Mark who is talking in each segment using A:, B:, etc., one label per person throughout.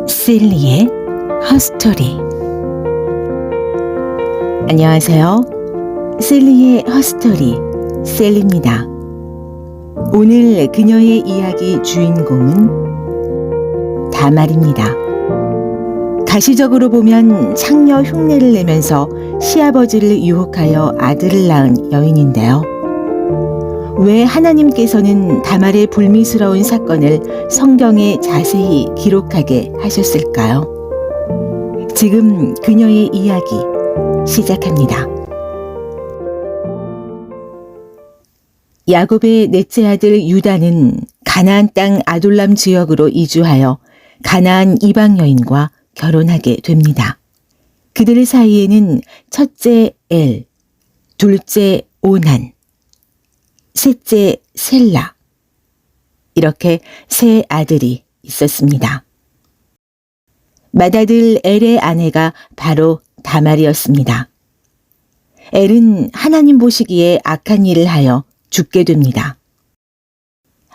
A: 셀리의 허스토리. 안녕하세요. 셀리의 허스토리, 셀리입니다. 오늘 그녀의 이야기 주인공은 다말입니다. 가시적으로 보면 창녀 흉내를 내면서 시아버지를 유혹하여 아들을 낳은 여인인데요. 왜 하나님께서는 다말의 불미스러운 사건을 성경에 자세히 기록하게 하셨을까요? 지금 그녀의 이야기 시작합니다. 야곱의 넷째 아들 유다는 가나안 땅 아둘람 지역으로 이주하여 가나안 이방 여인과 결혼하게 됩니다. 그들 사이에는 첫째 엘, 둘째 오난, 셋째 셀라, 이렇게 세 아들이 있었습니다. 맏아들 엘의 아내가 바로 다말이었습니다. 엘은 하나님 보시기에 악한 일을 하여 죽게 됩니다.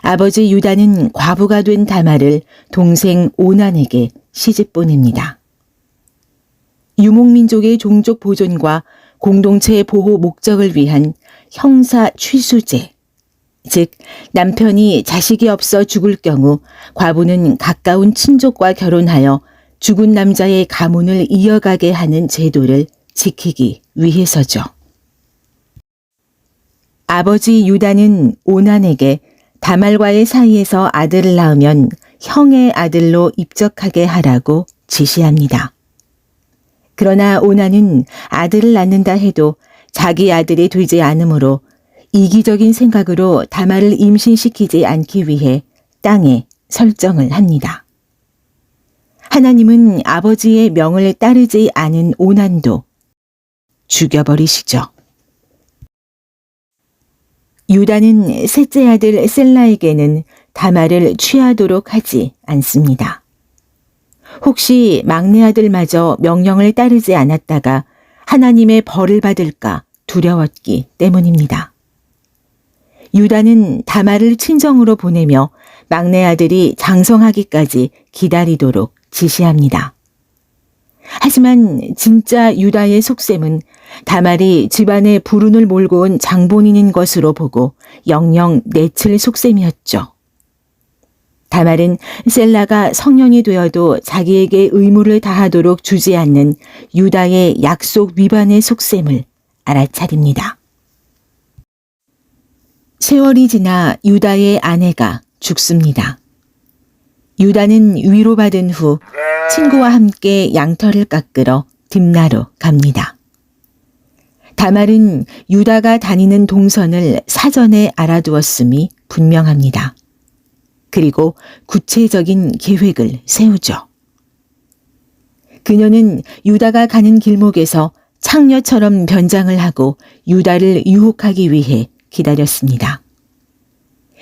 A: 아버지 유다는 과부가 된 다말을 동생 오난에게 시집 보냅니다. 유목민족의 종족 보존과 공동체 보호 목적을 위한 형사 취수제, 즉 남편이 자식이 없어 죽을 경우 과부는 가까운 친족과 결혼하여 죽은 남자의 가문을 이어가게 하는 제도를 지키기 위해서죠. 아버지 유다는 오난에게 다말과의 사이에서 아들을 낳으면 형의 아들로 입적하게 하라고 지시합니다. 그러나 오난은 아들을 낳는다 해도 자기 아들이 되지 않으므로 이기적인 생각으로 다말을 임신시키지 않기 위해 땅에 설정을 합니다. 하나님은 아버지의 명을 따르지 않은 오난도 죽여버리시죠. 유다는 셋째 아들 셀라에게는 다말을 취하도록 하지 않습니다. 혹시 막내 아들마저 명령을 따르지 않았다가 하나님의 벌을 받을까 두려웠기 때문입니다. 유다는 다말을 친정으로 보내며 막내 아들이 장성하기까지 기다리도록 지시합니다. 하지만 진짜 유다의 속셈은 다말이 집안에 불운을 몰고 온 장본인인 것으로 보고 영영 내칠 속셈이었죠. 다말은 셀라가 성년이 되어도 자기에게 의무를 다하도록 주지 않는 유다의 약속 위반의 속셈을 알아차립니다. 세월이 지나 유다의 아내가 죽습니다. 유다는 위로받은 후 친구와 함께 양털을 깎으러 딥나로 갑니다. 다말은 유다가 다니는 동선을 사전에 알아두었음이 분명합니다. 그리고 구체적인 계획을 세우죠. 그녀는 유다가 가는 길목에서 창녀처럼 변장을 하고 유다를 유혹하기 위해 기다렸습니다.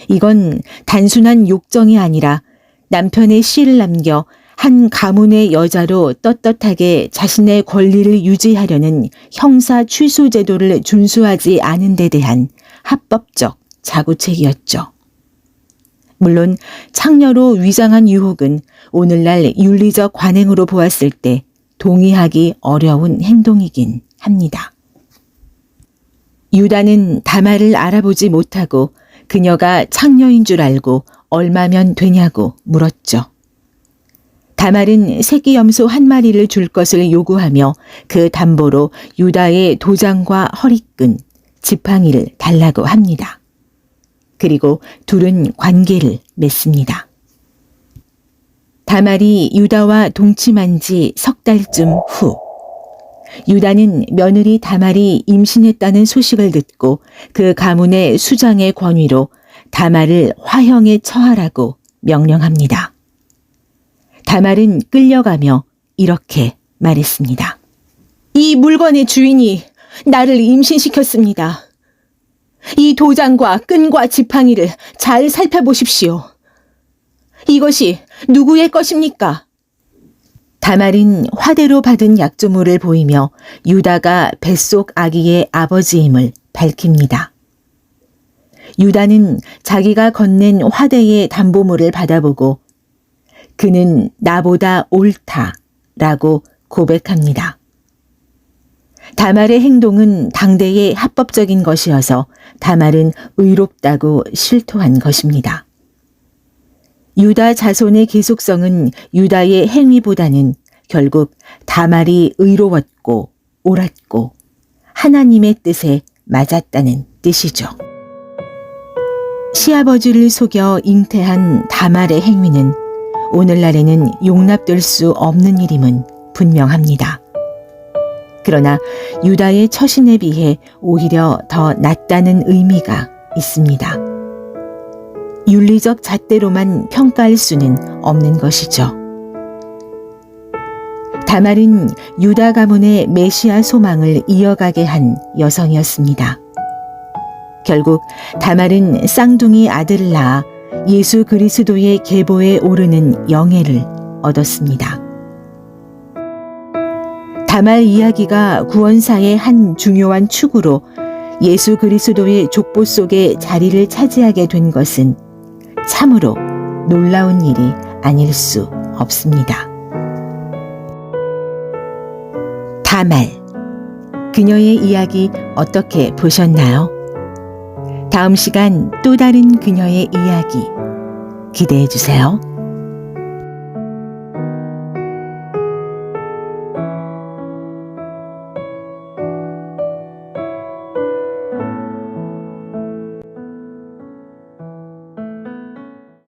A: 이건 단순한 욕정이 아니라 남편의 씨를 남겨 한 가문의 여자로 떳떳하게 자신의 권리를 유지하려는 형사 취소 제도를 준수하지 않은 데 대한 합법적 자구책이었죠. 물론 창녀로 위장한 유혹은 오늘날 윤리적 관행으로 보았을 때 동의하기 어려운 행동이긴 합니다. 유다는 다말을 알아보지 못하고 그녀가 창녀인 줄 알고 얼마면 되냐고 물었죠. 다말은 새끼 염소 한 마리를 줄 것을 요구하며 그 담보로 유다의 도장과 허리끈, 지팡이를 달라고 합니다. 그리고 둘은 관계를 맺습니다. 다말이 유다와 동침한 지 석 달쯤 후, 유다는 며느리 다말이 임신했다는 소식을 듣고 그 가문의 수장의 권위로 다말을 화형에 처하라고 명령합니다. 다말은 끌려가며 이렇게 말했습니다. 이 물건의 주인이 나를 임신시켰습니다. 이 도장과 끈과 지팡이를 잘 살펴보십시오. 이것이 누구의 것입니까? 다말은 화대로 받은 약조물을 보이며 유다가 뱃속 아기의 아버지임을 밝힙니다. 유다는 자기가 건넨 화대의 담보물을 받아보고 그는 나보다 옳다라고 고백합니다. 다말의 행동은 당대의 합법적인 것이어서 다말은 의롭다고 실토한 것입니다. 유다 자손의 계속성은 유다의 행위보다는 결국 다말이 의로웠고 옳았고 하나님의 뜻에 맞았다는 뜻이죠. 시아버지를 속여 잉태한 다말의 행위는 오늘날에는 용납될 수 없는 일임은 분명합니다. 그러나 유다의 처신에 비해 오히려 더 낫다는 의미가 있습니다. 윤리적 잣대로만 평가할 수는 없는 것이죠. 다말은 유다 가문의 메시아 소망을 이어가게 한 여성이었습니다. 결국 다말은 쌍둥이 아들을 낳아 예수 그리스도의 계보에 오르는 영예를 얻었습니다. 다말 이야기가 구원사의 한 중요한 축으로 예수 그리스도의 족보 속에 자리를 차지하게 된 것은 참으로 놀라운 일이 아닐 수 없습니다. 다말, 그녀의 이야기 어떻게 보셨나요? 다음 시간 또 다른 그녀의 이야기 기대해 주세요.